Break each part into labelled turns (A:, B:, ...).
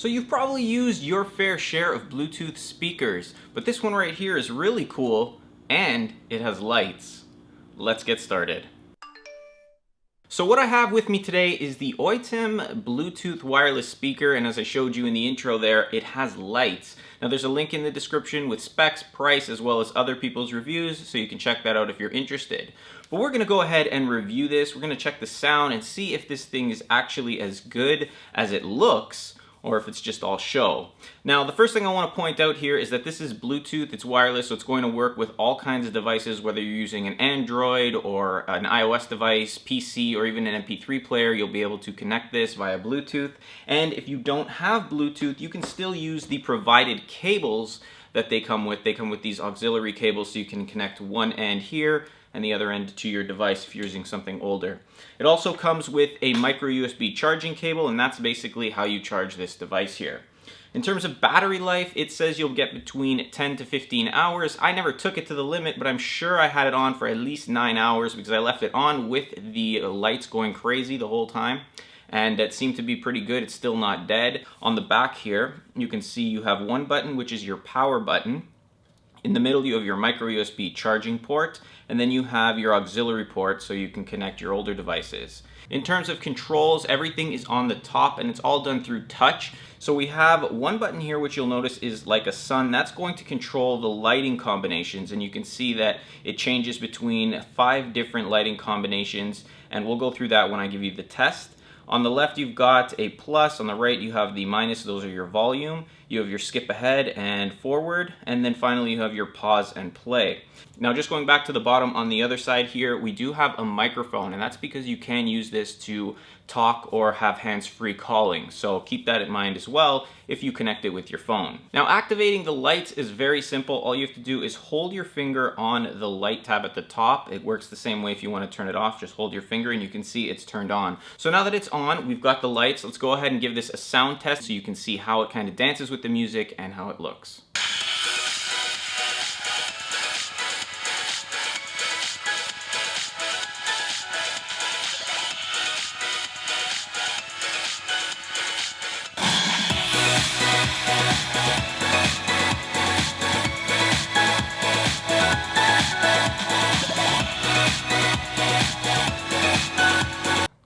A: So you've probably used your fair share of Bluetooth speakers, but this one right here is really cool and it has lights. Let's get started. So what I have with me today is the Oittm Bluetooth wireless speaker, and as I showed you in the intro there, it has lights. Now there's a link in the description with specs, price, as well as other people's reviews, so you can check that out if you're interested. But we're going to go ahead and review this. We're going to check the sound and see if this thing is actually as good as it looks, or if it's just all show. Now, the first thing I want to point out here is that this is Bluetooth, it's wireless, so it's going to work with all kinds of devices, whether you're using an Android or an iOS device, PC, or even an MP3 player, you'll be able to connect this via Bluetooth. And if you don't have Bluetooth, you can still use the provided cables that they come with. They come with these auxiliary cables, so you can connect one end here and the other end to your device if you're using something older. It also comes with a micro USB charging cable, and that's basically how you charge this device here. In terms of battery life, it says you'll get between 10 to 15 hours. I never took it to the limit, but I'm sure I had it on for at least 9 hours because I left it on with the lights going crazy the whole time. And it seemed to be pretty good. It's still not dead. On the back here, you can see you have one button, which is your power button. In the middle, you have your micro USB charging port, and then you have your auxiliary port so you can connect your older devices. In terms of controls, everything is on the top and it's all done through touch. So we have one button here which you'll notice is like a sun. That's going to control the lighting combinations, and you can see that it changes between 5 different lighting combinations, and we'll go through that when I give you the test. On the left, you've got a plus. On the right, you have the minus. Those are your volume. You have your skip ahead and forward. And then finally, you have your pause and play. Now, just going back to the bottom on the other side here, we do have a microphone, and that's because you can use this to talk or have hands-free calling. So keep that in mind as well if you connect it with your phone. Now, activating the lights is very simple. All you have to do is hold your finger on the light tab at the top. It works the same way if you want to turn it off. Just hold your finger and you can see it's turned on. So now that it's on, we've got the lights. Let's go ahead and give this a sound test so you can see how it kind of dances with the music and how it looks.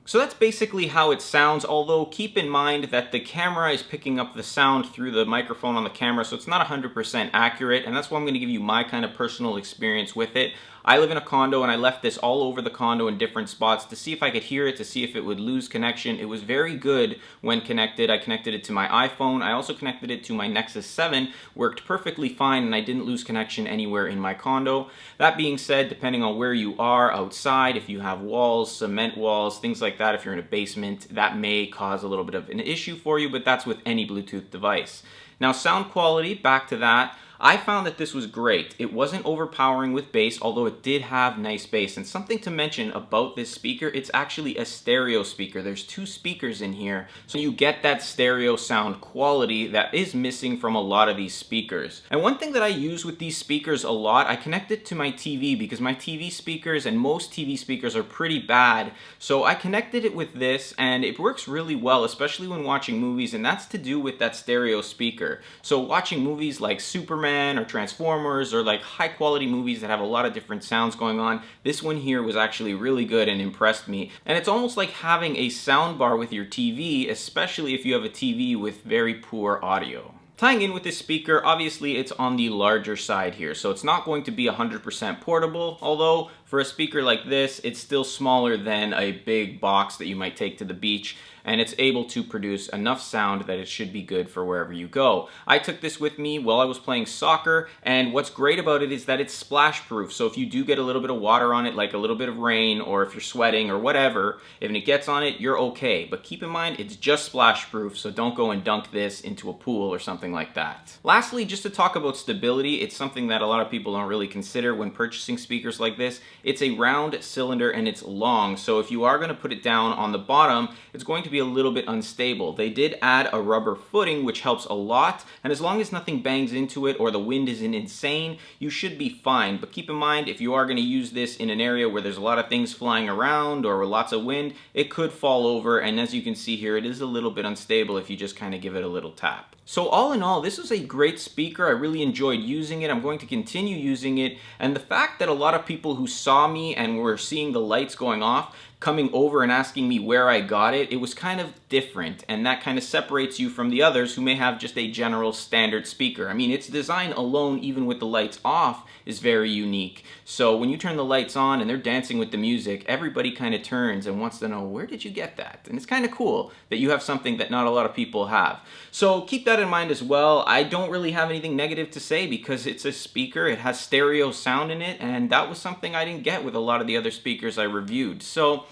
A: So that's basically how it sounds, although keep in mind that the camera is picking up the sound through the microphone on the camera, so it's not 100% accurate, and that's why I'm going to give you my kind of personal experience with it. I live in a condo and I left this all over the condo in different spots to see if I could hear it, to see if it would lose connection. It was very good when connected. I connected it to my iPhone. I also connected it to my Nexus 7. Worked perfectly fine and I didn't lose connection anywhere in my condo. That being said, depending on where you are outside, if you have walls, cement walls, things like that, if you're in a basement, that may cause a little bit of an issue for you, but that's with any Bluetooth device. Now, sound quality, back to that. I found that this was great. It wasn't overpowering with bass, although it did have nice bass. And something to mention about this speaker, it's actually a stereo speaker. There's 2 speakers in here, so you get that stereo sound quality that is missing from a lot of these speakers. And one thing that I use with these speakers a lot, I connect it to my TV because my TV speakers and most TV speakers are pretty bad. So I connected it with this and it works really well, especially when watching movies, and that's to do with that stereo speaker. So watching movies like Superman or Transformers or like high quality movies that have a lot of different sounds going on, this one here was actually really good and impressed me. And it's almost like having a sound bar with your TV, especially if you have a TV with very poor audio. Tying in with this speaker, obviously it's on the larger side here, so it's not going to be 100% portable, although for a speaker like this, it's still smaller than a big box that you might take to the beach, and it's able to produce enough sound that it should be good for wherever you go. I took this with me while I was playing soccer, and what's great about it is that it's splash proof, so if you do get a little bit of water on it, like a little bit of rain, or if you're sweating or whatever, if it gets on it, you're okay. But keep in mind, it's just splash proof, so don't go and dunk this into a pool or something like that. Lastly, just to talk about stability, it's something that a lot of people don't really consider when purchasing speakers like this. it's a round cylinder and it's long, so if you are going to put it down on the bottom, it's going to be a little bit unstable. They did add a rubber footing, which helps a lot, and as long as nothing bangs into it or the wind isn't insane, you should be fine. But keep in mind, if you are going to use this in an area where there's a lot of things flying around or lots of wind, it could fall over, and as you can see here, it is a little bit unstable if you just kind of give it a little tap. So all in all, this is a great speaker. I really enjoyed using it. I'm going to continue using it, and the fact that a lot of people who saw me and were seeing the lights going off coming over and asking me where I got it, it was kind of different, and that kind of separates you from the others who may have just a general standard speaker. I mean, its design alone, even with the lights off, is very unique. So when you turn the lights on and they're dancing with the music, everybody kind of turns and wants to know, where did you get that? And it's kind of cool that you have something that not a lot of people have. So keep that in mind as well. I don't really have anything negative to say because it's a speaker, it has stereo sound in it, and that was something I didn't get with a lot of the other speakers I reviewed. So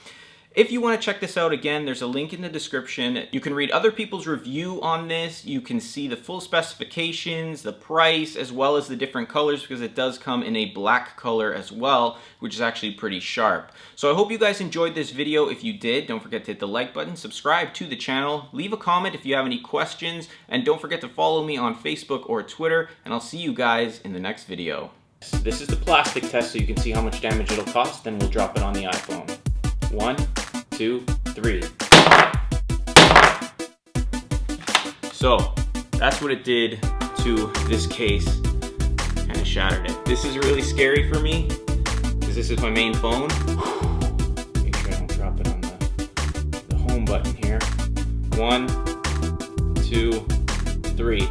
A: if you want to check this out, again, there's a link in the description. You can read other people's review on this. You can see the full specifications, the price, as well as the different colors, because it does come in a black color as well, which is actually pretty sharp. So I hope you guys enjoyed this video. If you did, don't forget to hit the like button, subscribe to the channel, leave a comment if you have any questions, and don't forget to follow me on Facebook or Twitter, and I'll see you guys in the next video. This is the plastic test so you can see how much damage it'll cost, then we'll drop it on the iPhone. 1, 2, 3. So that's what it did to this case. Kind of shattered it. This is really scary for me because this is my main phone. Make sure I don't drop it on the home button here. 1, 2, 3.